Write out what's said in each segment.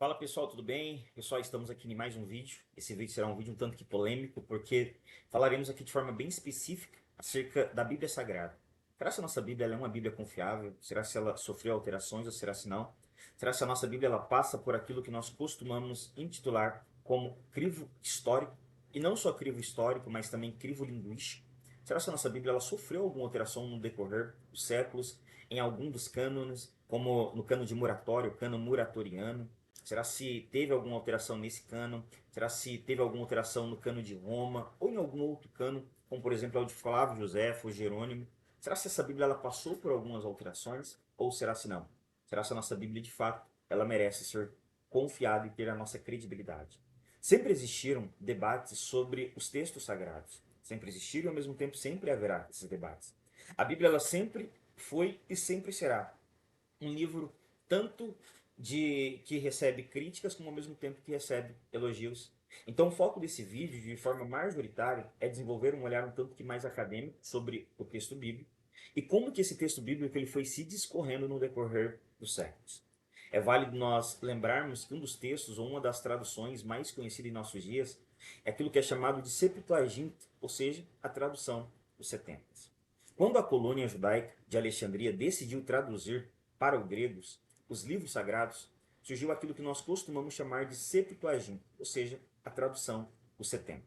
Fala pessoal, tudo bem? Pessoal, estamos aqui em mais um vídeo. Esse vídeo será um vídeo um tanto que polêmico, porque falaremos aqui de forma bem específica acerca da Bíblia Sagrada. Será se a nossa Bíblia ela é uma Bíblia confiável? Será se ela sofreu alterações ou será se não? Será se a nossa Bíblia ela passa por aquilo que nós costumamos intitular como crivo histórico? E não só crivo histórico, mas também crivo linguístico? Será se a nossa Bíblia ela sofreu alguma alteração no decorrer dos séculos, em algum dos cânones, como no cânon de Muratório, o cânon muratoriano? Será se teve alguma alteração nesse cano? Será se teve alguma alteração no cano de Roma ou em algum outro cano, como por exemplo é o de Flávio Josefo ou Jerônimo? Será se essa Bíblia ela passou por algumas alterações ou será se não? Será se a nossa Bíblia de fato ela merece ser confiada e ter a nossa credibilidade? Sempre existiram debates sobre os textos sagrados. Sempre existiram e ao mesmo tempo sempre haverá esses debates. A Bíblia ela sempre foi e sempre será um livro tanto de que recebe críticas como ao mesmo tempo que recebe elogios. Então o foco desse vídeo, de forma majoritária, é desenvolver um olhar um tanto que mais acadêmico sobre o texto bíblico e como que esse texto bíblico ele foi se discorrendo no decorrer dos séculos. É válido nós lembrarmos que um dos textos ou uma das traduções mais conhecidas em nossos dias é aquilo que é chamado de Septuaginta, ou seja, a tradução dos 70. Quando a colônia judaica de Alexandria decidiu traduzir para os gregos os livros sagrados, surgiu aquilo que nós costumamos chamar de Septuaginta, ou seja, a tradução os 70.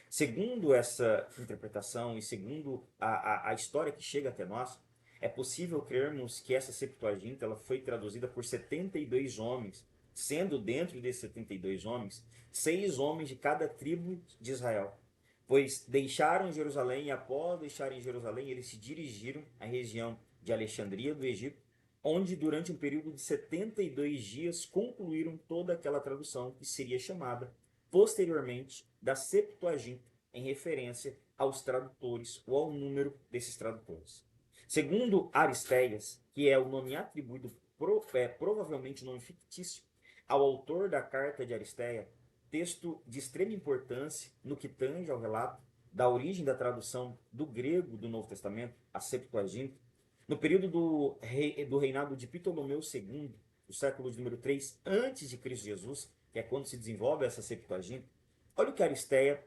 Segundo essa interpretação e segundo a história que chega até nós, é possível crermos que essa Septuaginta ela foi traduzida por 72 homens, sendo dentro desses 72 homens, 6 homens de cada tribo de Israel. Pois deixaram Jerusalém e após deixarem Jerusalém, eles se dirigiram à região de Alexandria do Egito, onde durante um período de 72 dias concluíram toda aquela tradução que seria chamada posteriormente da Septuaginta, em referência aos tradutores ou ao número desses tradutores. Segundo Aristeias, que é o nome atribuído, provavelmente o nome fictício, ao autor da carta de Aristeia, texto de extrema importância no que tange ao relato da origem da tradução do grego do Novo Testamento, a Septuaginta, no período do reinado de Ptolomeu II, do século de número 3 antes de Cristo Jesus, que é quando se desenvolve essa Septuaginta. Olha o que Aristeia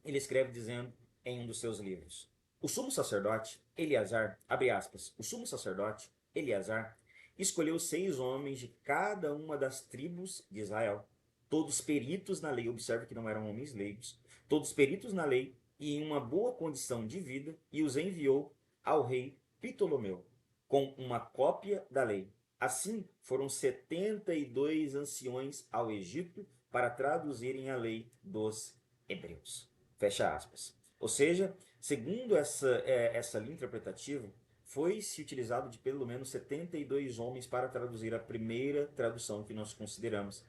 ele escreve dizendo em um dos seus livros. O sumo sacerdote, Eleazar, abre aspas, o sumo sacerdote, Eleazar, escolheu 6 homens de cada uma das tribos de Israel, todos peritos na lei, observe que não eram homens leigos, todos peritos na lei e em uma boa condição de vida, e os enviou ao rei Ptolomeu, com uma cópia da lei. Assim, foram 72 anciões ao Egito para traduzirem a lei dos hebreus. Fecha aspas. Ou seja, segundo essa linha interpretativa, foi-se utilizado de pelo menos 72 homens para traduzir a primeira tradução que nós consideramos,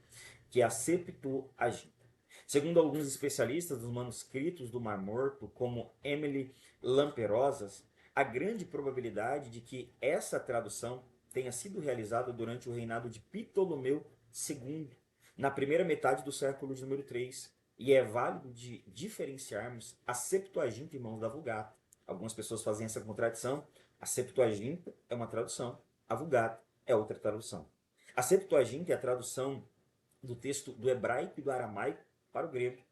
que é a Septuaginta. Segundo alguns especialistas dos manuscritos do Mar Morto, como Emily Lamperosas, há grande probabilidade de que essa tradução tenha sido realizada durante o reinado de Ptolomeu II, na primeira metade do século de número 3, e é válido de diferenciarmos a Septuaginta, irmãos, da Vulgata. Algumas pessoas fazem essa contradição. A Septuaginta é uma tradução, a Vulgata é outra tradução. A Septuaginta é a tradução do texto do hebraico e do aramaico para o grego.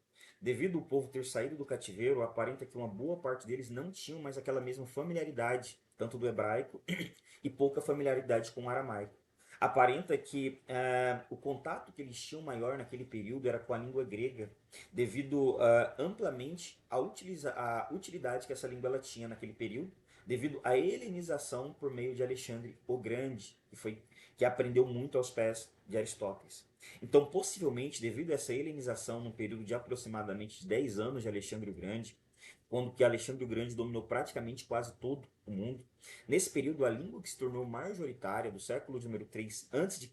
Devido ao povo ter saído do cativeiro, aparenta que uma boa parte deles não tinham mais aquela mesma familiaridade, tanto do hebraico e pouca familiaridade com o aramaico. Aparenta que o contato que eles tinham maior naquele período era com a língua grega, devido amplamente à utilidade que essa língua ela tinha naquele período, devido à helenização por meio de Alexandre o Grande, que aprendeu muito aos pés de Aristóteles. Então, possivelmente, devido a essa helenização no período de aproximadamente 10 anos de Alexandre o Grande, quando que Alexandre o Grande dominou praticamente quase todo o mundo, nesse período a língua que se tornou majoritária do século de número 3 a.C.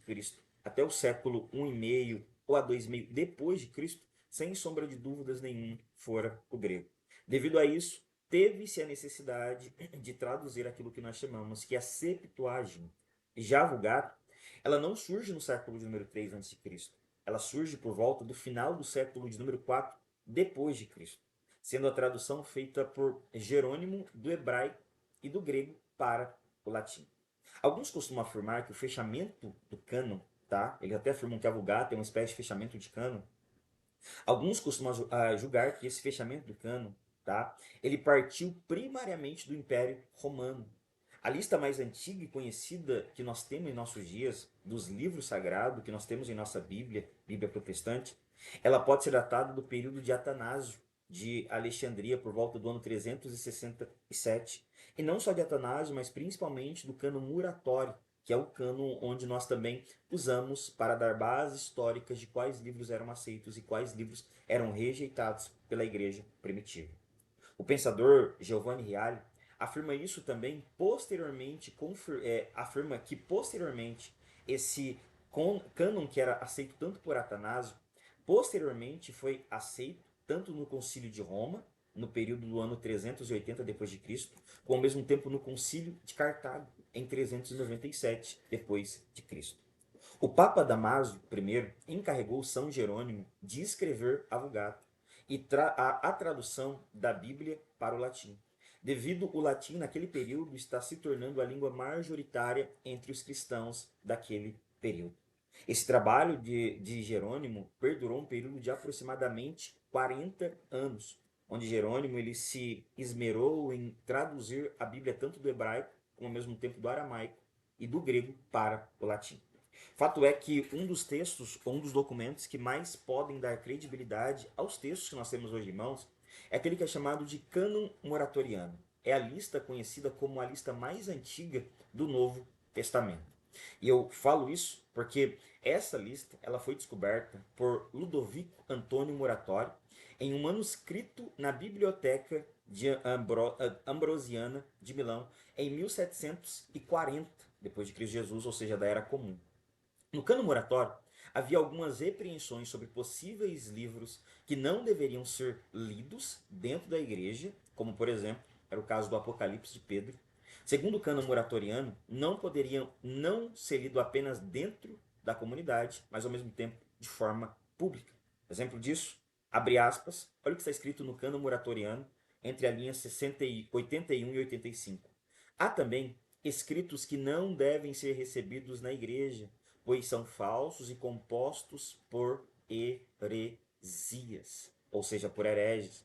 até o século 1,5 ou a 2,5 depois de Cristo, sem sombra de dúvidas nenhuma, fora o grego. Devido a isso, teve-se a necessidade de traduzir aquilo que nós chamamos que é a Septuaginta. Já a Vulgata, ela não surge no século de número 3 a.C. Ela surge por volta do final do século de número 4 depois de Cristo, sendo a tradução feita por Jerônimo do hebraico e do grego para o latim. Alguns costumam afirmar que o fechamento do cânon tá? Eles até afirmam que a Vulgata é uma espécie de fechamento de cânon. Alguns costumam julgar que esse fechamento do cânon, tá? Ele partiu primariamente do Império Romano. A lista mais antiga e conhecida que nós temos em nossos dias, dos livros sagrados que nós temos em nossa Bíblia, Bíblia protestante, ela pode ser datada do período de Atanásio, de Alexandria, por volta do ano 367. E não só de Atanásio, mas principalmente do cânon Muratório, que é o cânon onde nós também usamos para dar bases históricas de quais livros eram aceitos e quais livros eram rejeitados pela igreja primitiva. O pensador Giovanni Reale afirma isso também posteriormente, afirma que posteriormente esse cânon que era aceito tanto por Atanásio, posteriormente foi aceito tanto no Concílio de Roma, no período do ano 380 depois de Cristo, como ao mesmo tempo no Concílio de Cartago, em 397 depois de Cristo. O Papa Damaso I encarregou São Jerônimo de escrever a Vulgata e a tradução da Bíblia para o latim, devido o latim naquele período estar se tornando a língua majoritária entre os cristãos daquele período. Esse trabalho de Jerônimo perdurou um período de aproximadamente 40 anos, onde Jerônimo ele se esmerou em traduzir a Bíblia tanto do hebraico como ao mesmo tempo do aramaico e do grego para o latim. Fato é que um dos textos, ou um dos documentos que mais podem dar credibilidade aos textos que nós temos hoje em mãos, é aquele que é chamado de Cânon Moratoriano. É a lista conhecida como a lista mais antiga do Novo Testamento. E eu falo isso porque essa lista ela foi descoberta por Ludovico Antônio Muratori em um manuscrito na Biblioteca de Ambrosiana de Milão em 1740 depois de Cristo Jesus, ou seja, da Era Comum. No cano moratório, havia algumas repreensões sobre possíveis livros que não deveriam ser lidos dentro da igreja, como por exemplo, era o caso do Apocalipse de Pedro. Segundo o cano moratoriano, não poderiam não ser lido apenas dentro da comunidade, mas ao mesmo tempo de forma pública. Exemplo disso, abre aspas, olha o que está escrito no cano moratoriano entre a linha 81 e 85. Há também escritos que não devem ser recebidos na igreja, pois são falsos e compostos por heresias, ou seja, por hereges.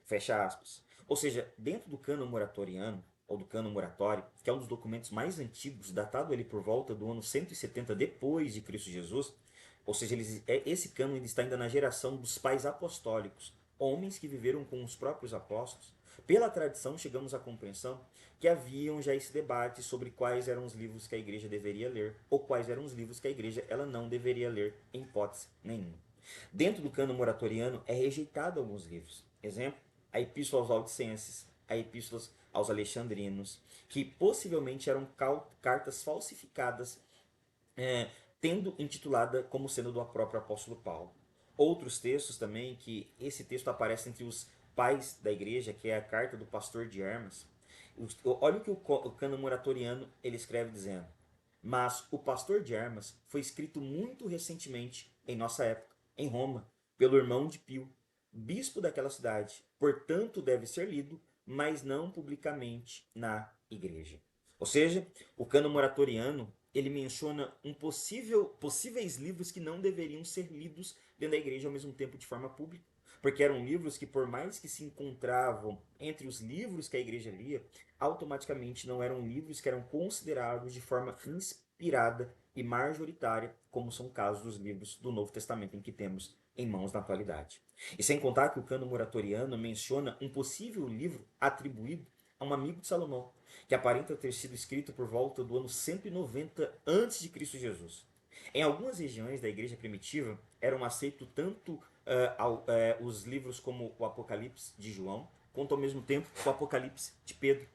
Fecha aspas. Ou seja, dentro do cânon moratoriano, ou do cânon moratório, que é um dos documentos mais antigos, datado ele por volta do ano 170 depois de Cristo Jesus, ou seja, esse cânon está ainda na geração dos pais apostólicos, homens que viveram com os próprios apóstolos. Pela tradição, chegamos à compreensão que haviam já esse debate sobre quais eram os livros que a igreja deveria ler ou quais eram os livros que a igreja ela não deveria ler em hipótese nenhuma. Dentro do cano moratoriano é rejeitado alguns livros. Exemplo, a Epístola aos Laodicenses, a Epístola aos Alexandrinos, que possivelmente eram cartas falsificadas, tendo intitulada como sendo do próprio apóstolo Paulo. Outros textos também, que esse texto aparece entre os pais da igreja, que é a carta do pastor de Hermas. Olha o que o cano moratoriano ele escreve dizendo: mas o pastor de Hermas foi escrito muito recentemente, em nossa época, em Roma, pelo irmão de Pio, bispo daquela cidade. Portanto, deve ser lido, mas não publicamente na igreja. Ou seja, o cano moratoriano ele menciona possíveis livros que não deveriam ser lidos dentro da igreja ao mesmo tempo de forma pública. Porque eram livros que, por mais que se encontravam entre os livros que a igreja lia, automaticamente não eram livros que eram considerados de forma inspirada e majoritária, como são casos dos livros do Novo Testamento em que temos em mãos na atualidade. E sem contar que o cano moratoriano menciona um possível livro atribuído a um amigo de Salomão, que aparenta ter sido escrito por volta do ano 190 a.C. Jesus. Em algumas regiões da igreja primitiva eram aceitos tanto os livros como o Apocalipse de João, quanto ao mesmo tempo o Apocalipse de Pedro.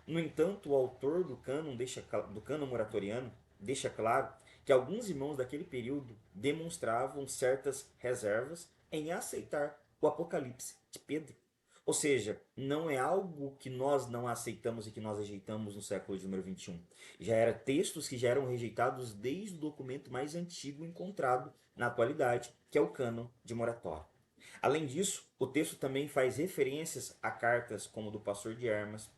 No entanto, o autor do cânon moratoriano deixa claro que alguns irmãos daquele período demonstravam certas reservas em aceitar o Apocalipse de Pedro. Ou seja, não é algo que nós não aceitamos e que nós rejeitamos no século de número 21. Já eram textos que já eram rejeitados desde o documento mais antigo encontrado na atualidade, que é o cânon de Moratório. Além disso, o texto também faz referências a cartas como do pastor de Hermas,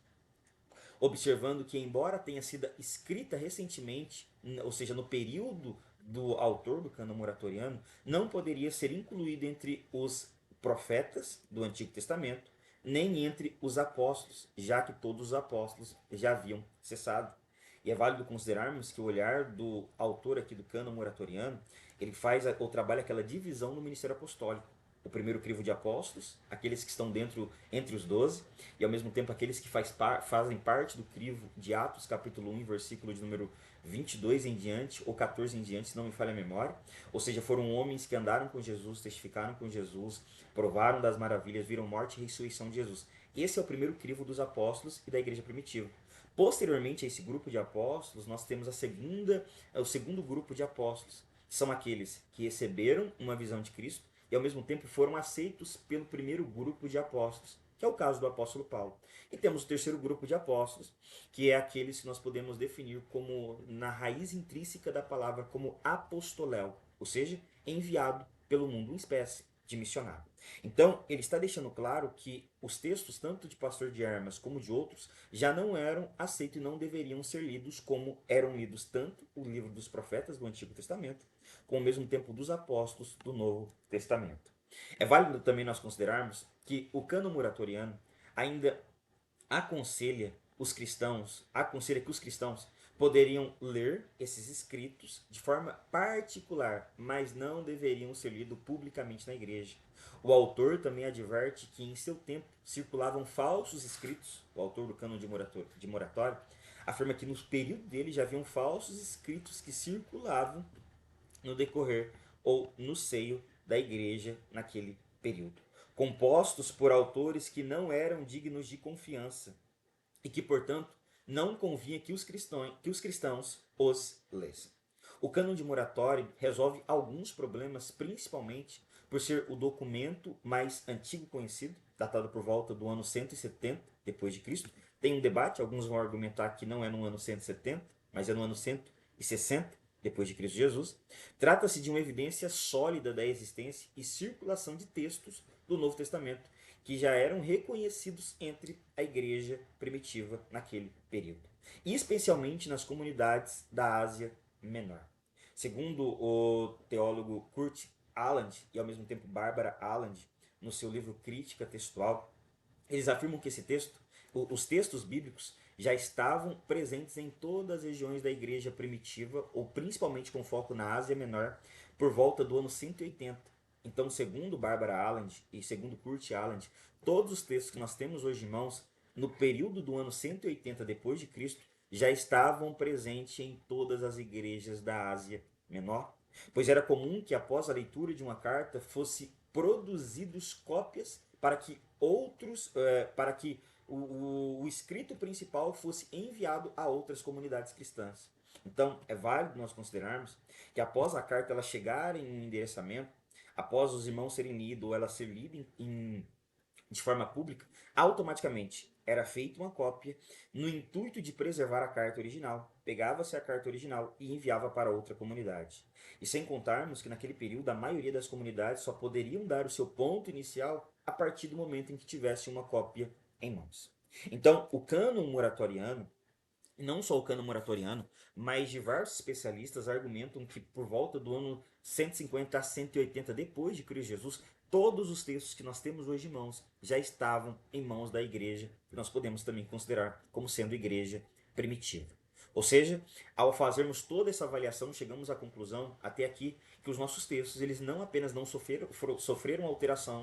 observando que, embora tenha sido escrita recentemente, ou seja, no período do autor do cânon muratoriano não poderia ser incluído entre os profetas do Antigo Testamento, nem entre os apóstolos, já que todos os apóstolos já haviam cessado. E é válido considerarmos que o olhar do autor aqui do cânon muratoriano, ele faz ou trabalha aquela divisão no ministério apostólico. O primeiro crivo de apóstolos, aqueles que estão dentro entre os 12, e ao mesmo tempo aqueles que fazem parte do crivo de Atos, capítulo 1, versículo de número 22 em diante, ou 14 em diante, se não me falha a memória. Ou seja, foram homens que andaram com Jesus, testificaram com Jesus, provaram das maravilhas, viram morte e ressurreição de Jesus. Esse é o primeiro crivo dos apóstolos e da igreja primitiva. Posteriormente a esse grupo de apóstolos, nós temos o segundo grupo de apóstolos, que são aqueles que receberam uma visão de Cristo e ao mesmo tempo foram aceitos pelo primeiro grupo de apóstolos, que é o caso do apóstolo Paulo. E temos o terceiro grupo de apóstolos, que é aqueles que nós podemos definir como, na raiz intrínseca da palavra, como apostoléu, ou seja, enviado pelo mundo em espécie de missionário. Então, ele está deixando claro que os textos, tanto de Pastor de Armas como de outros, já não eram aceitos e não deveriam ser lidos como eram lidos tanto o livro dos profetas do Antigo Testamento, como ao mesmo tempo dos apóstolos do Novo Testamento. É válido também nós considerarmos que o cânon muratoriano ainda aconselha que os cristãos poderiam ler esses escritos de forma particular, mas não deveriam ser lidos publicamente na igreja. O autor também adverte que em seu tempo circulavam falsos escritos. O autor do cânon de moratório afirma que no período dele já haviam falsos escritos que circulavam no decorrer ou no seio da igreja naquele período, compostos por autores que não eram dignos de confiança e que, portanto, não convinha que os cristãos os lessem. O cânon de moratório resolve alguns problemas, principalmente por ser o documento mais antigo conhecido, datado por volta do ano 170 depois de Cristo. Tem um debate, alguns vão argumentar que não é no ano 170, mas é no ano 160 depois de Cristo Jesus. Trata-se de uma evidência sólida da existência e circulação de textos do Novo Testamento que já eram reconhecidos entre a igreja primitiva naquele período, e especialmente nas comunidades da Ásia Menor. Segundo o teólogo Kurt Aland e ao mesmo tempo Barbara Aland, no seu livro Crítica Textual, eles afirmam que os textos bíblicos já estavam presentes em todas as regiões da igreja primitiva, ou principalmente com foco na Ásia Menor, por volta do ano 180. Então, segundo Barbara Aland e segundo Kurt Aland, todos os textos que nós temos hoje em mãos, no período do ano 180 depois de Cristo, já estavam presentes em todas as igrejas da Ásia Menor, pois era comum que após a leitura de uma carta fosse produzidos cópias para que o escrito principal fosse enviado a outras comunidades cristãs. Então, é válido nós considerarmos que após a carta ela chegar em um endereçamento, após os irmãos serem lidos ou ela ser lida de forma pública, automaticamente era feita uma cópia no intuito de preservar a carta original. Pegava-se a carta original e enviava para outra comunidade. E sem contarmos que naquele período a maioria das comunidades só poderiam dar o seu ponto inicial a partir do momento em que tivesse uma cópia em mãos. Então, o cânon moratoriano, não só o cânon moratoriano, mas diversos especialistas argumentam que por volta do ano 150 a 180 depois de Cristo Jesus, todos os textos que nós temos hoje em mãos já estavam em mãos da igreja, que nós podemos também considerar como sendo igreja primitiva. Ou seja, ao fazermos toda essa avaliação, chegamos à conclusão até aqui que os nossos textos eles não apenas não sofreram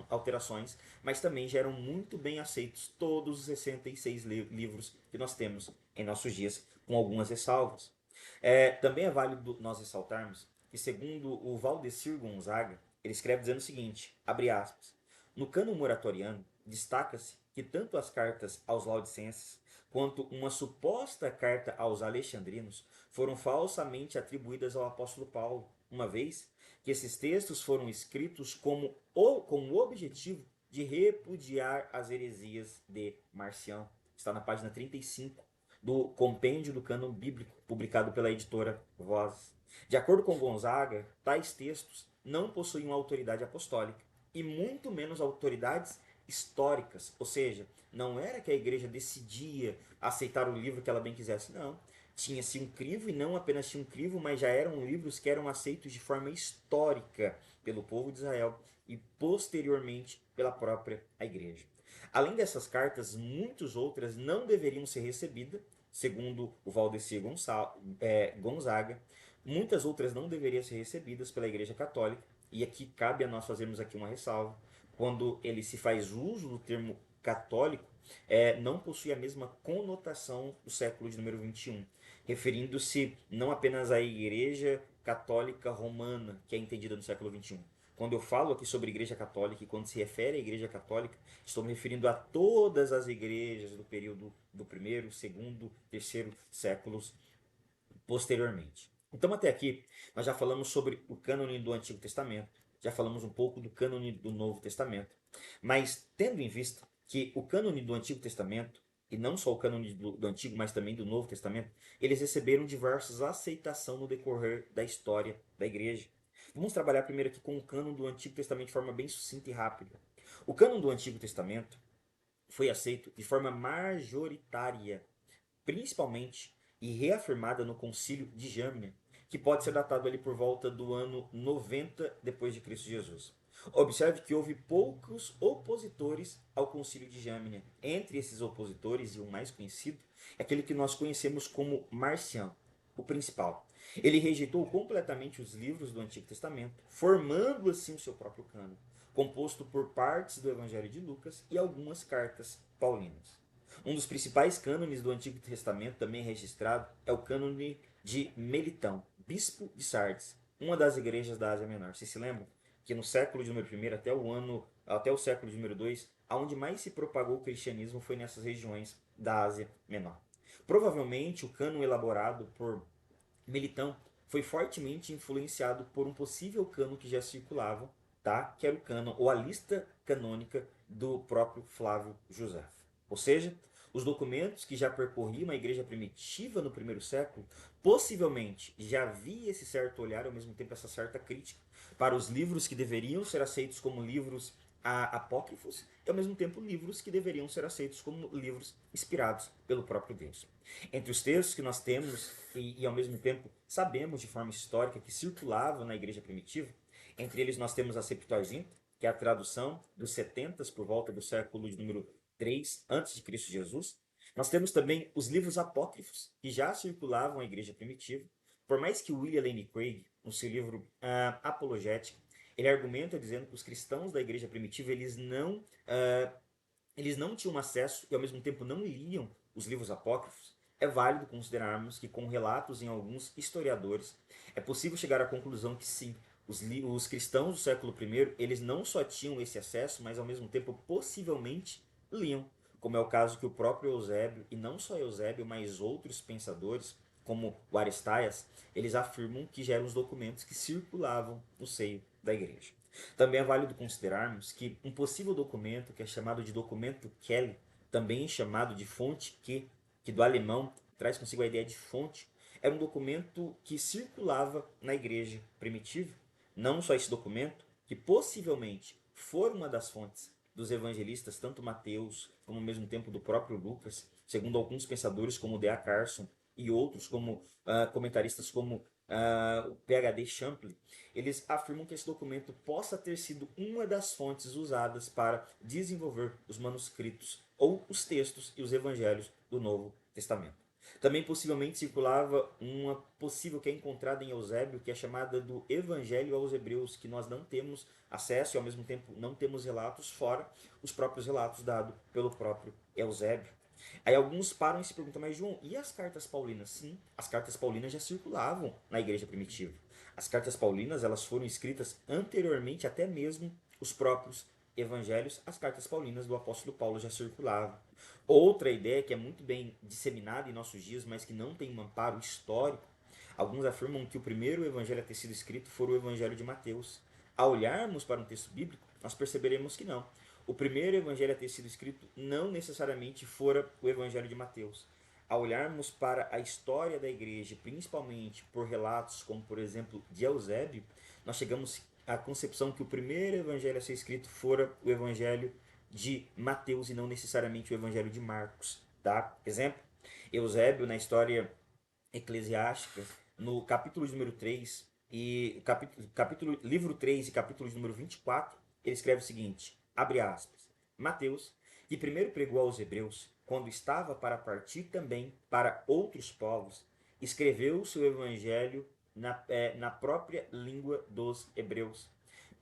alterações, mas também já eram muito bem aceitos todos os 66 livros que nós temos em nossos dias, com algumas ressalvas. Também é válido nós ressaltarmos que, segundo o Valdecir Gonzaga, ele escreve dizendo o seguinte, abre aspas, no cânon moratoriano, destaca-se que tanto as cartas aos Laodicenses quanto uma suposta carta aos alexandrinos foram falsamente atribuídas ao apóstolo Paulo, uma vez que esses textos foram escritos com o objetivo de repudiar as heresias de Marcião. Está na página 35 do Compêndio do Cânon Bíblico, publicado pela editora Voz. De acordo com Gonzaga, tais textos não possuíam autoridade apostólica e muito menos autoridades históricas, ou seja, não era que a igreja decidia aceitar o livro que ela bem quisesse, não. Tinha-se um crivo, e não apenas tinha um crivo, mas já eram livros que eram aceitos de forma histórica pelo povo de Israel e posteriormente pela própria igreja. Além dessas cartas, muitas outras não deveriam ser recebidas, segundo o Valdecir Gonzaga. Muitas outras não deveriam ser recebidas pela Igreja Católica, e aqui cabe a nós fazermos aqui uma ressalva. Quando ele se faz uso do termo católico, não possui a mesma conotação do século de número 21, referindo-se não apenas à Igreja Católica Romana, que é entendida no século 21. Quando eu falo aqui sobre Igreja Católica e quando se refere à Igreja Católica, estou me referindo a todas as igrejas do período do primeiro, segundo, terceiro séculos posteriormente. Então, até aqui, nós já falamos sobre o cânone do Antigo Testamento, já falamos um pouco do cânone do Novo Testamento, mas tendo em vista que o cânone do Antigo Testamento, e não só o cânone do Antigo, mas também do Novo Testamento, eles receberam diversas aceitações no decorrer da história da igreja. Vamos trabalhar primeiro aqui com o cânone do Antigo Testamento de forma bem sucinta e rápida. O cânone do Antigo Testamento foi aceito de forma majoritária, principalmente e reafirmada no Concílio de Jamnia, que pode ser datado ali por volta do ano 90 depois de Cristo Jesus. Observe que houve poucos opositores ao Concílio de Jamnia. Entre esses opositores, e o mais conhecido, é aquele que nós conhecemos como Marcião, o principal. Ele rejeitou completamente os livros do Antigo Testamento, formando assim o seu próprio cano, composto por partes do Evangelho de Lucas e algumas cartas paulinas. Um dos principais cânones do Antigo Testamento, também registrado, é o cânone de Melitão, bispo de Sardes, uma das igrejas da Ásia Menor. Vocês se lembram que no século de número 1 até o século de número 2, aonde mais se propagou o cristianismo foi nessas regiões da Ásia Menor. Provavelmente o cânon elaborado por Melitão foi fortemente influenciado por um possível cânon que já circulava, tá? Que era o cânon ou a lista canônica do próprio Flávio Josefo. Ou seja, os documentos que já percorriam a igreja primitiva no primeiro século possivelmente já havia esse certo olhar, ao mesmo tempo essa certa crítica para os livros que deveriam ser aceitos como livros apócrifos e ao mesmo tempo livros que deveriam ser aceitos como livros inspirados pelo próprio Deus. Entre os textos que nós temos e ao mesmo tempo sabemos de forma histórica que circulavam na igreja primitiva, entre eles nós temos a Septuaginta, que é a tradução dos 70 por volta do século de número 3 antes de Cristo Jesus. Nós temos também os livros apócrifos, que já circulavam na igreja primitiva. Por mais que William Lane Craig, no seu livro Apologética, ele argumenta dizendo que os cristãos da igreja primitiva eles não tinham acesso e ao mesmo tempo não liam os livros apócrifos, é válido considerarmos que, com relatos em alguns historiadores, é possível chegar à conclusão que sim, os cristãos do século I eles não só tinham esse acesso, mas ao mesmo tempo possivelmente liam, como é o caso que o próprio Eusébio, e não só Eusébio, mas outros pensadores, como o Aristaias, eles afirmam que já eram os documentos que circulavam no seio da igreja. Também é válido considerarmos que um possível documento, que é chamado de documento Kelly, também chamado de fonte que do alemão traz consigo a ideia de fonte, era um documento que circulava na igreja primitiva. Não só esse documento, que possivelmente for uma das fontes dos evangelistas, tanto Mateus como ao mesmo tempo do próprio Lucas, segundo alguns pensadores como D.A. Carson e outros como comentaristas como o PhD Champlin, eles afirmam que esse documento possa ter sido uma das fontes usadas para desenvolver os manuscritos ou os textos e os evangelhos do Novo Testamento. Também possivelmente circulava uma possível que é encontrada em Eusébio, que é chamada do Evangelho aos Hebreus, que nós não temos acesso e ao mesmo tempo não temos relatos, fora os próprios relatos dados pelo próprio Eusébio. Aí alguns param e se perguntam, mas João, e as cartas paulinas? Sim, as cartas paulinas já circulavam na igreja primitiva. As cartas paulinas elas foram escritas anteriormente até mesmo os próprios evangelhos, as cartas paulinas do apóstolo Paulo já circulavam. Outra ideia que é muito bem disseminada em nossos dias, mas que não tem um amparo histórico, alguns afirmam que o primeiro evangelho a ter sido escrito foi o evangelho de Mateus. Ao olharmos para um texto bíblico, nós perceberemos que não. O primeiro evangelho a ter sido escrito não necessariamente fora o evangelho de Mateus. Ao olharmos para a história da igreja, principalmente por relatos como, por exemplo, de Eusébio, nós chegamos à concepção que o primeiro evangelho a ser escrito fora o evangelho de Mateus e não necessariamente o evangelho de Marcos. Tá? Exemplo, Eusébio, na história eclesiásticas, no capítulo de número 3 e livro 3 e capítulo de número 24, ele escreve o seguinte, abre aspas, Mateus, que primeiro pregou aos hebreus, quando estava para partir também para outros povos, escreveu o seu evangelho na própria língua dos hebreus,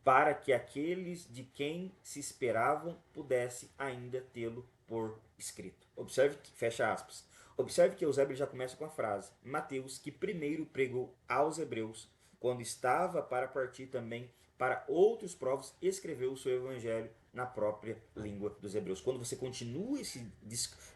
para que aqueles de quem se esperavam pudesse ainda tê-lo por escrito. Observe que, fecha aspas. Observe que Eusébio já começa com a frase: Mateus, que primeiro pregou aos hebreus, quando estava para partir também para outros povos, escreveu o seu evangelho na própria língua dos hebreus. Quando você continua esse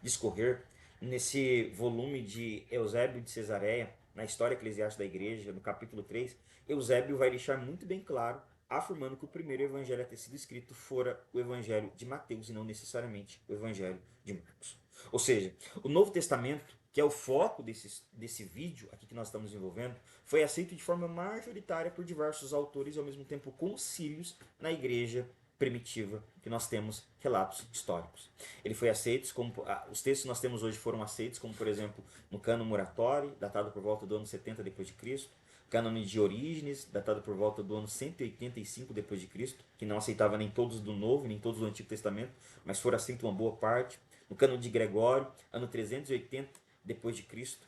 discorrer nesse volume de Eusébio de Cesareia, na história eclesiástica da igreja, no capítulo 3, Eusébio vai deixar muito bem claro, afirmando que o primeiro evangelho a ter sido escrito fora o evangelho de Mateus e não necessariamente o evangelho de Marcos. Ou seja, o Novo Testamento, que é o foco desse vídeo aqui que nós estamos desenvolvendo, foi aceito de forma majoritária por diversos autores e ao mesmo tempo concílios na igreja primitiva, que nós temos relatos históricos. Ele foi aceito, como os textos que nós temos hoje foram aceitos, como por exemplo no Cânon Muratori, datado por volta do ano 70 depois de Cristo, Cânone de Orígenes, datado por volta do ano 185 depois de Cristo, que não aceitava nem todos do Novo, nem todos do Antigo Testamento, mas foram aceitos uma boa parte. No Cânone de Gregório, ano 380 depois de Cristo,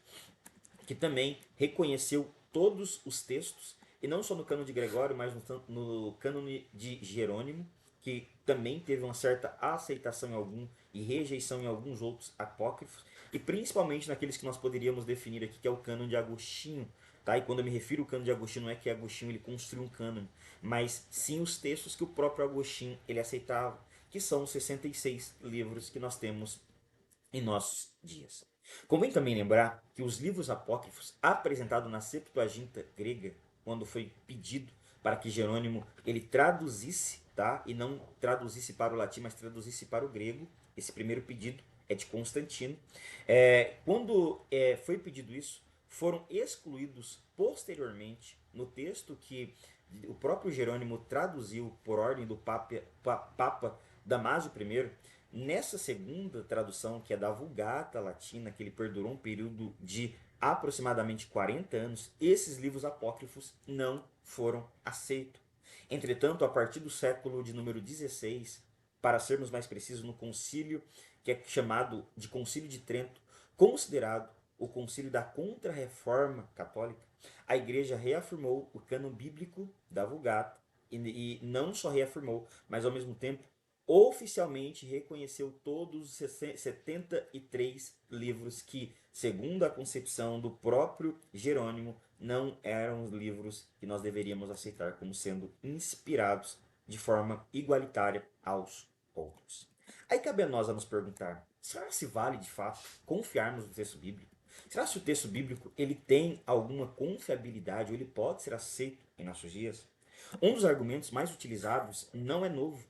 que também reconheceu todos os textos, e não só no Cânone de Gregório, mas no Cânone de Jerônimo, que também teve uma certa aceitação em algum e rejeição em alguns outros apócrifos, e principalmente naqueles que nós poderíamos definir aqui, que é o Cânone de Agostinho. Tá? E quando eu me refiro ao Cânone de Agostinho, não é que Agostinho ele construiu um cânone, mas sim os textos que o próprio Agostinho ele aceitava, que são os 66 livros que nós temos em nossos dias. Convém também lembrar que os livros apócrifos apresentados na Septuaginta grega, quando foi pedido para que Jerônimo ele traduzisse, tá? E não traduzisse para o latim, mas traduzisse para o grego, esse primeiro pedido é de Constantino. Quando foi pedido isso, foram excluídos posteriormente no texto que o próprio Jerônimo traduziu por ordem do Papa Damásio I. Nessa segunda tradução, que é da Vulgata Latina, que ele perdurou um período de aproximadamente 40 anos, esses livros apócrifos não foram aceitos. Entretanto, a partir do século de número 16, para sermos mais precisos, no concílio que é chamado de Concílio de Trento, considerado o concílio da Contra-Reforma Católica, a Igreja reafirmou o cânon bíblico da Vulgata e não só reafirmou, mas ao mesmo tempo oficialmente reconheceu todos os 73 livros que, segundo a concepção do próprio Jerônimo, não eram os livros que nós deveríamos aceitar como sendo inspirados de forma igualitária aos outros. Aí cabe a nós a nos perguntar, será se vale de fato confiarmos no texto bíblico? Será se o texto bíblico ele tem alguma confiabilidade ou ele pode ser aceito em nossos dias? Um dos argumentos mais utilizados não é novo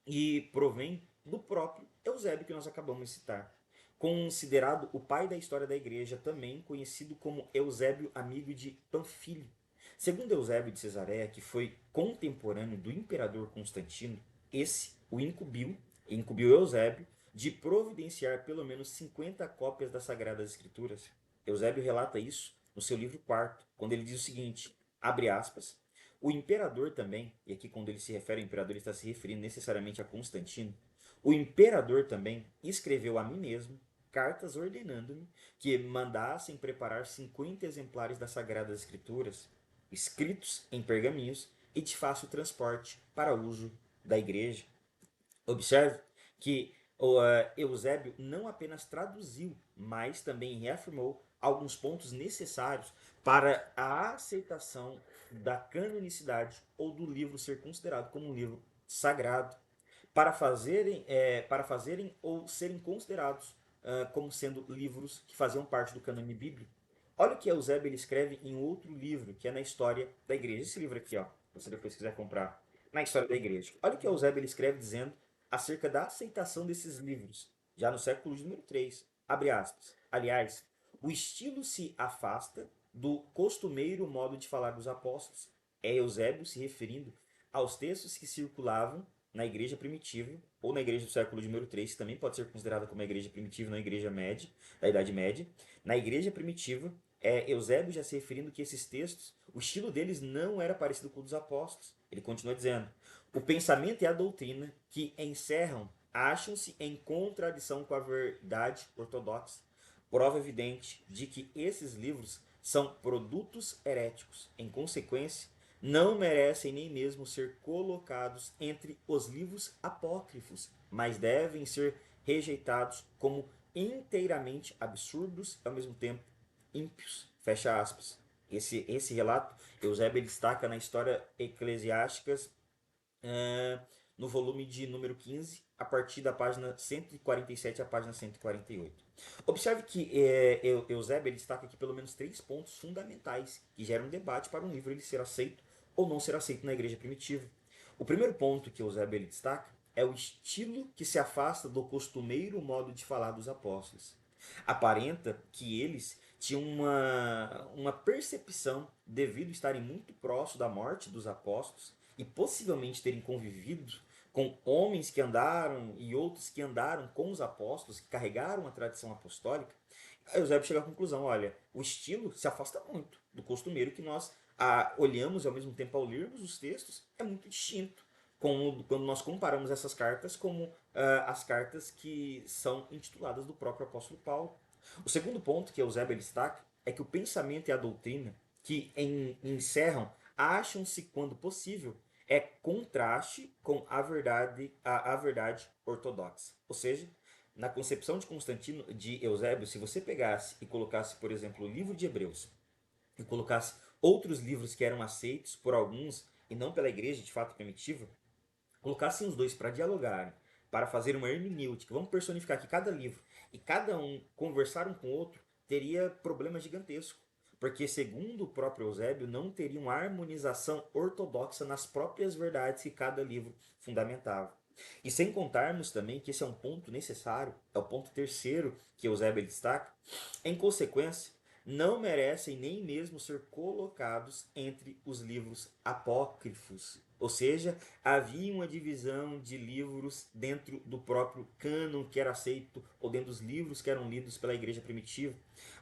e provém do próprio Eusébio que nós acabamos de citar. Considerado o pai da história da igreja, também conhecido como Eusébio, amigo de Panfilho. Segundo Eusébio de Cesareia, que foi contemporâneo do imperador Constantino, esse o incumbiu Eusébio de providenciar pelo menos 50 cópias das Sagradas Escrituras. Eusébio relata isso no seu livro quarto, quando ele diz o seguinte, abre aspas, o imperador também, e aqui quando ele se refere ao imperador, ele está se referindo necessariamente a Constantino, o imperador também escreveu a mim mesmo cartas ordenando-me que mandassem preparar 50 exemplares das Sagradas Escrituras, escritos em pergaminhos e de fácil transporte para uso da igreja. Observe que Eusébio não apenas traduziu, mas também reafirmou alguns pontos necessários para a aceitação da canonicidade ou do livro ser considerado como um livro sagrado, para fazerem ou serem considerados como sendo livros que faziam parte do cânone bíblico. Olha o que Eusébio ele escreve em outro livro, que é na História da Igreja. Esse livro aqui, ó, se você depois quiser comprar, na História da Igreja. Olha o que Eusébio ele escreve dizendo acerca da aceitação desses livros, já no século de número 3. Abre aspas. Aliás, o estilo se afasta do costumeiro modo de falar dos apóstolos. É Eusébio se referindo aos textos que circulavam na igreja primitiva, ou na igreja do século de número 3, que também pode ser considerada como a igreja primitiva na igreja média, da Idade Média. Na igreja primitiva, Eusébio já se referindo que esses textos, o estilo deles não era parecido com o dos apóstolos. Ele continua dizendo: o pensamento e a doutrina que encerram acham-se em contradição com a verdade ortodoxa. Prova evidente de que esses livros são produtos heréticos. Em consequência, não merecem nem mesmo ser colocados entre os livros apócrifos, mas devem ser rejeitados como inteiramente absurdos e ao mesmo tempo ímpios. Fecha aspas. Esse relato, Eusébio destaca na História Eclesiásticas, é, no volume de número 15, a partir da página 147 à página 148. Observe que Eusébio destaca aqui pelo menos três pontos fundamentais que geram debate para um livro ele ser aceito ou não ser aceito na igreja primitiva. O primeiro ponto que Eusébio destaca é o estilo que se afasta do costumeiro modo de falar dos apóstolos. Aparenta que eles tinham uma percepção, devido a estarem muito próximo da morte dos apóstolos, e possivelmente terem convivido com homens que andaram e outros que andaram com os apóstolos, que carregaram a tradição apostólica, Eusébio chega à conclusão: olha, o estilo se afasta muito do costumeiro que nós olhamos e ao mesmo tempo ao lermos os textos é muito distinto quando nós comparamos essas cartas como as cartas que são intituladas do próprio apóstolo Paulo. O segundo ponto que Eusébio destaca é que o pensamento e a doutrina que encerram acham-se, quando possível, contraste com a verdade ortodoxa. Ou seja, na concepção de Constantino, de Eusébio, se você pegasse e colocasse, por exemplo, o livro de Hebreus e colocasse outros livros que eram aceitos por alguns e não pela igreja de fato primitiva, colocassem os dois para dialogarem, para fazer uma hermenêutica, vamos personificar aqui cada livro e cada um conversar um com o outro, teria problema gigantesco. Porque, segundo o próprio Eusébio, não teria uma harmonização ortodoxa nas próprias verdades que cada livro fundamentava. E sem contarmos também que esse é um ponto necessário, é o ponto terceiro que Eusébio destaca, em consequência, não merecem nem mesmo ser colocados entre os livros apócrifos. Ou seja, havia uma divisão de livros dentro do próprio cânon que era aceito, ou dentro dos livros que eram lidos pela igreja primitiva,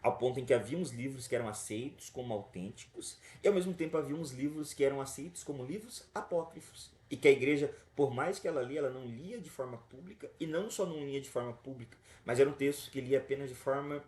ao ponto em que havia uns livros que eram aceitos como autênticos, e ao mesmo tempo havia uns livros que eram aceitos como livros apócrifos. E que a igreja, por mais que ela lia, ela não lia de forma pública, e não só não lia de forma pública, mas eram textos que lia apenas de forma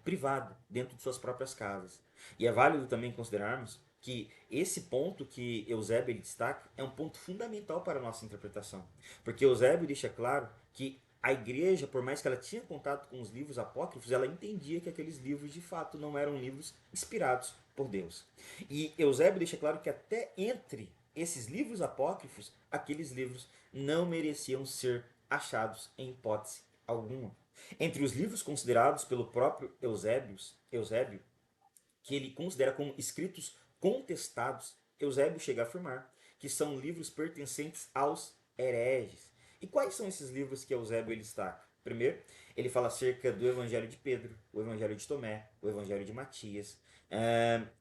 privada, dentro de suas próprias casas. E é válido também considerarmos que esse ponto que Eusébio destaca é um ponto fundamental para a nossa interpretação. Porque Eusébio deixa claro que a igreja, por mais que ela tinha contato com os livros apócrifos, ela entendia que aqueles livros de fato não eram livros inspirados por Deus. E Eusébio deixa claro que até entre esses livros apócrifos, aqueles livros não mereciam ser achados em hipótese alguma. Entre os livros considerados pelo próprio Eusébio, que ele considera como escritos contestados, Eusébio chega a afirmar que são livros pertencentes aos hereges. E quais são esses livros que Eusébio destaca? Primeiro, ele fala acerca do Evangelho de Pedro, o Evangelho de Tomé, o Evangelho de Matias,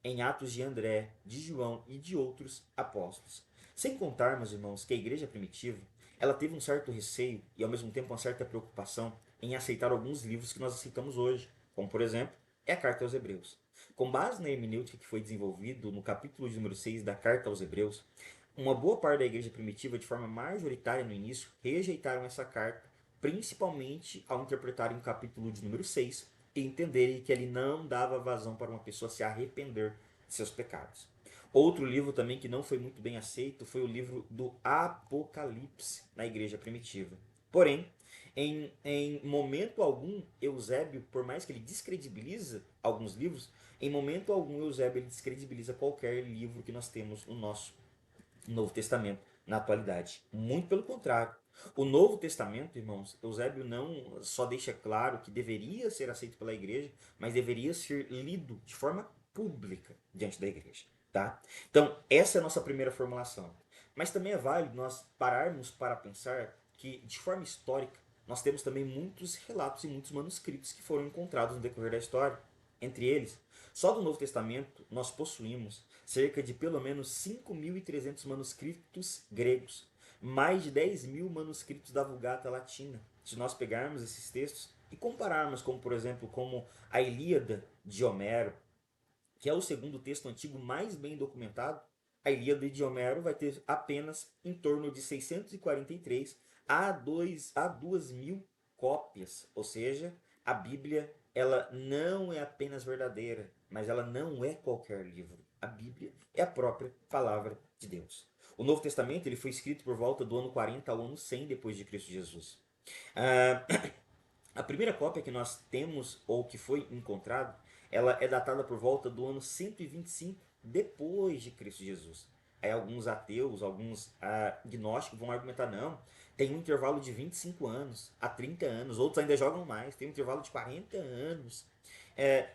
em Atos de André, de João e de outros apóstolos. Sem contar, meus irmãos, que a igreja primitiva ela teve um certo receio e ao mesmo tempo uma certa preocupação em aceitar alguns livros que nós aceitamos hoje, como por exemplo é a Carta aos Hebreus. Com base na hermenêutica que foi desenvolvido no capítulo de número 6 da Carta aos Hebreus, uma boa parte da igreja primitiva, de forma majoritária no início, rejeitaram essa carta, principalmente ao interpretarem o capítulo de número 6 e entenderem que ele não dava vazão para uma pessoa se arrepender de seus pecados. Outro livro também que não foi muito bem aceito foi o livro do Apocalipse na igreja primitiva. Porém, em momento algum, Eusébio, por mais que ele descredibiliza alguns livros, em momento algum Eusébio ele descredibiliza qualquer livro que nós temos no nosso Novo Testamento na atualidade. Muito pelo contrário. O Novo Testamento, irmãos, Eusébio não só deixa claro que deveria ser aceito pela igreja, mas deveria ser lido de forma pública diante da igreja. Tá? Então, essa é a nossa primeira formulação. Mas também é válido nós pararmos para pensar que, de forma histórica, nós temos também muitos relatos e muitos manuscritos que foram encontrados no decorrer da história. Entre eles, só do Novo Testamento nós possuímos cerca de pelo menos 5.300 manuscritos gregos, mais de 10.000 manuscritos da Vulgata Latina. Se nós pegarmos esses textos e compararmos, como por exemplo, como a Ilíada de Homero, que é o segundo texto antigo mais bem documentado, a Ilíada de Homero vai ter apenas em torno de 643 a 2.000 cópias. Ou seja, a Bíblia ela não é apenas verdadeira, mas ela não é qualquer livro. A Bíblia é a própria palavra de Deus. O Novo Testamento ele foi escrito por volta do ano 40 ao ano 100 depois de Cristo Jesus. Ah, a primeira cópia que nós temos, ou que foi encontrada, ela é datada por volta do ano 125 depois de Cristo Jesus. Aí alguns ateus, alguns gnósticos vão argumentar, não, tem um intervalo de 25 anos a 30 anos, outros ainda jogam mais, tem um intervalo de 40 anos.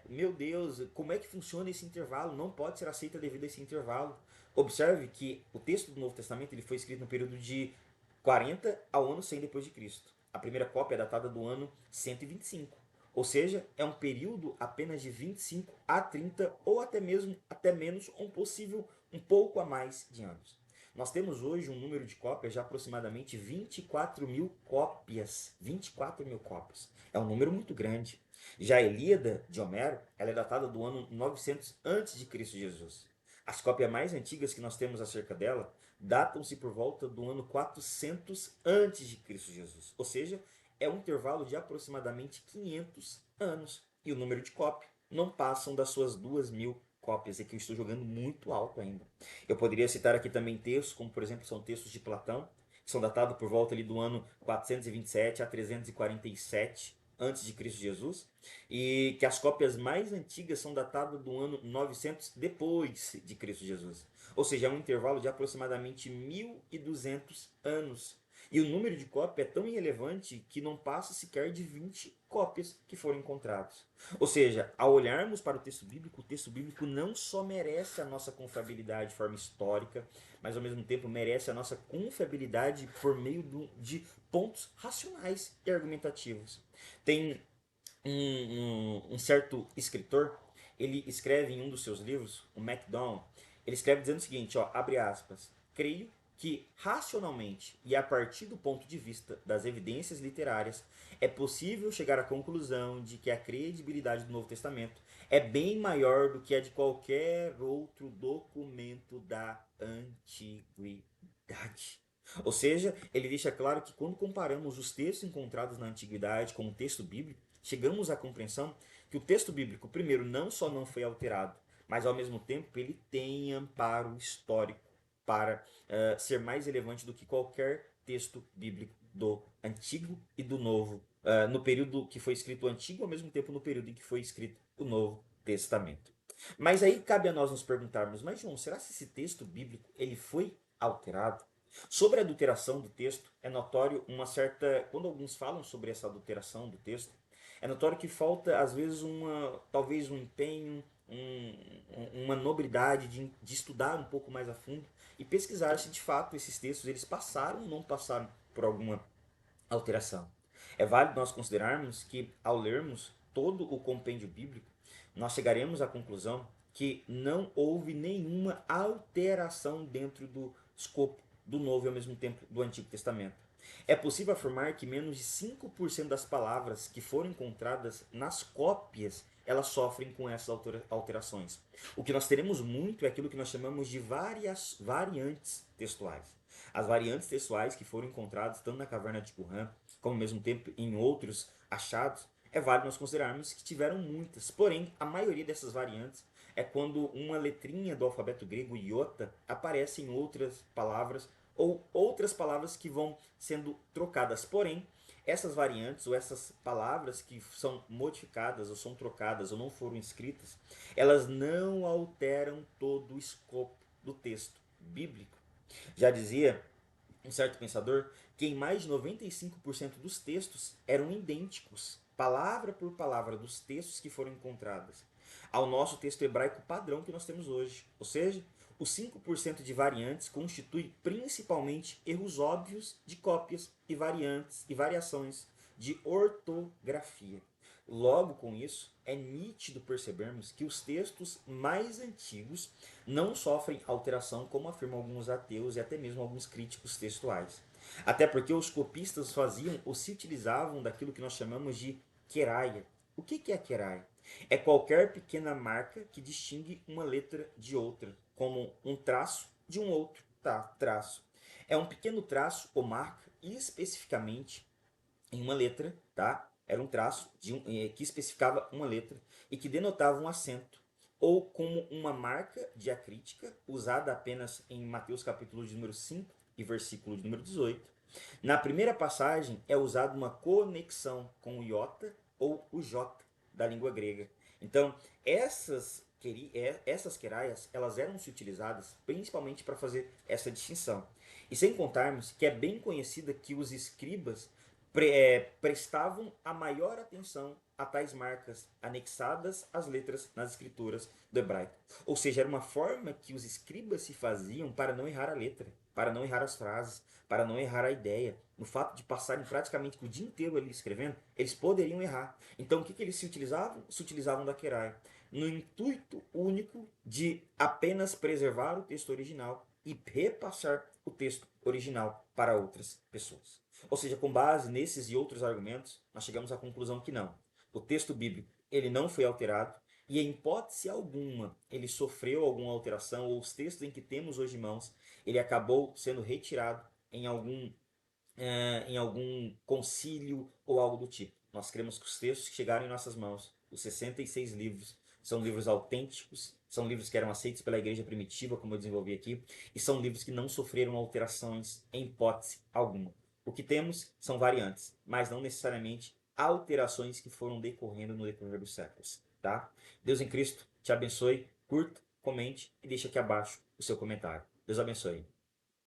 Meu Deus, como é que funciona esse intervalo? Não pode ser aceita devido a esse intervalo. Observe que o texto do Novo Testamento ele foi escrito no período de 40 ao ano 100 depois de Cristo. A primeira cópia é datada do ano 125. Ou seja, é um período apenas de 25 a 30 ou até mesmo até menos ou possível um pouco a mais de anos. Nós temos hoje um número de cópias de aproximadamente 24 mil cópias. 24 mil cópias. É um número muito grande. Já a Ilíada de Homero, ela é datada do ano 900 antes de Cristo Jesus. As cópias mais antigas que nós temos acerca dela datam-se por volta do ano 400 antes de Cristo Jesus. Ou seja, é um intervalo de aproximadamente 500 anos. E o número de cópias não passam das suas 2.000 cópias. Aqui eu estou jogando muito alto ainda. Eu poderia citar aqui também textos, como por exemplo são textos de Platão, que são datados por volta ali do ano 427 a 347 antes de Cristo Jesus, e que as cópias mais antigas são datadas do ano 900 depois de Cristo Jesus. Ou seja, é um intervalo de aproximadamente 1.200 anos. E o número de cópias é tão irrelevante que não passa sequer de 20 cópias que foram encontradas. Ou seja, ao olharmos para o texto bíblico não só merece a nossa confiabilidade de forma histórica, mas ao mesmo tempo merece a nossa confiabilidade por meio de pontos racionais e argumentativos. Tem um certo escritor, ele escreve em um dos seus livros, o MacDonald, ele escreve dizendo o seguinte, ó, abre aspas, creio que racionalmente e a partir do ponto de vista das evidências literárias é possível chegar à conclusão de que a credibilidade do Novo Testamento é bem maior do que a de qualquer outro documento da antiguidade. Ou seja, ele deixa claro que quando comparamos os textos encontrados na antiguidade com o texto bíblico, chegamos à compreensão que o texto bíblico, primeiro, não só não foi alterado, mas ao mesmo tempo ele tem amparo histórico para ser mais relevante do que qualquer texto bíblico do Antigo e do Novo, no período que foi escrito o Antigo, ao mesmo tempo no período em que foi escrito o Novo Testamento. Mas aí cabe a nós nos perguntarmos, mas João, será que esse texto bíblico ele foi alterado? Sobre a adulteração do texto, é notório uma certa. Quando alguns falam sobre essa adulteração do texto, é notório que falta, às vezes, talvez um empenho, uma nobridade de estudar um pouco mais a fundo e pesquisar se de fato esses textos eles passaram ou não passaram por alguma alteração. É válido nós considerarmos que, ao lermos todo o compêndio bíblico, nós chegaremos à conclusão que não houve nenhuma alteração dentro do escopo do Novo e ao mesmo tempo do Antigo Testamento. É possível afirmar que menos de 5% das palavras que foram encontradas nas cópias elas sofrem com essas alterações. O que nós teremos muito é aquilo que nós chamamos de variantes textuais. As variantes textuais que foram encontradas tanto na caverna de Qumran, como ao mesmo tempo em outros achados, é válido nós considerarmos que tiveram muitas. Porém, a maioria dessas variantes é quando uma letrinha do alfabeto grego, iota, aparece em outras palavras ou outras palavras que vão sendo trocadas. Porém, essas variantes ou essas palavras que são modificadas ou são trocadas ou não foram escritas, elas não alteram todo o escopo do texto bíblico. Já dizia um certo pensador que em mais de 95% dos textos eram idênticos, palavra por palavra, dos textos que foram encontrados, ao nosso texto hebraico padrão que nós temos hoje. Ou seja, os 5% de variantes constitui principalmente erros óbvios de cópias e variantes e variações de ortografia. Logo, com isso, é nítido percebermos que os textos mais antigos não sofrem alteração, como afirmam alguns ateus e até mesmo alguns críticos textuais. Até porque os copistas faziam ou se utilizavam daquilo que nós chamamos de queraia. O que é queraia? É qualquer pequena marca que distingue uma letra de outra, como um traço de um outro traço. É um pequeno traço ou marca especificamente em uma letra, tá? Era um traço que especificava uma letra e que denotava um acento, ou como uma marca diacrítica usada apenas em Mateus capítulo de número 5 e versículo de número 18. Na primeira passagem é usada uma conexão com o iota ou o j da língua grega. Então, essas queraias, elas eram se utilizadas principalmente para fazer essa distinção. E sem contarmos que é bem conhecida que os escribas prestavam a maior atenção a tais marcas anexadas às letras nas escrituras do hebraico. Ou seja, era uma forma que os escribas se faziam para não errar a letra, para não errar as frases, para não errar a ideia. No fato de passarem praticamente o dia inteiro ali escrevendo, eles poderiam errar. Então o que eles se utilizavam? Se utilizavam da Querai, no intuito único de apenas preservar o texto original e repassar o texto original para outras pessoas. Ou seja, com base nesses e outros argumentos, nós chegamos à conclusão que não. O texto bíblico ele não foi alterado e, em hipótese alguma, ele sofreu alguma alteração, ou os textos em que temos hoje em mãos, ele acabou sendo retirado em algum concílio ou algo do tipo. Nós cremos que os textos que chegaram em nossas mãos, os 66 livros, são livros autênticos, são livros que eram aceitos pela igreja primitiva, como eu desenvolvi aqui, e são livros que não sofreram alterações em hipótese alguma. O que temos são variantes, mas não necessariamente alterações que foram decorrendo no decorrer dos séculos. Tá? Deus em Cristo te abençoe, curta, comente e deixe aqui abaixo o seu comentário. Deus abençoe.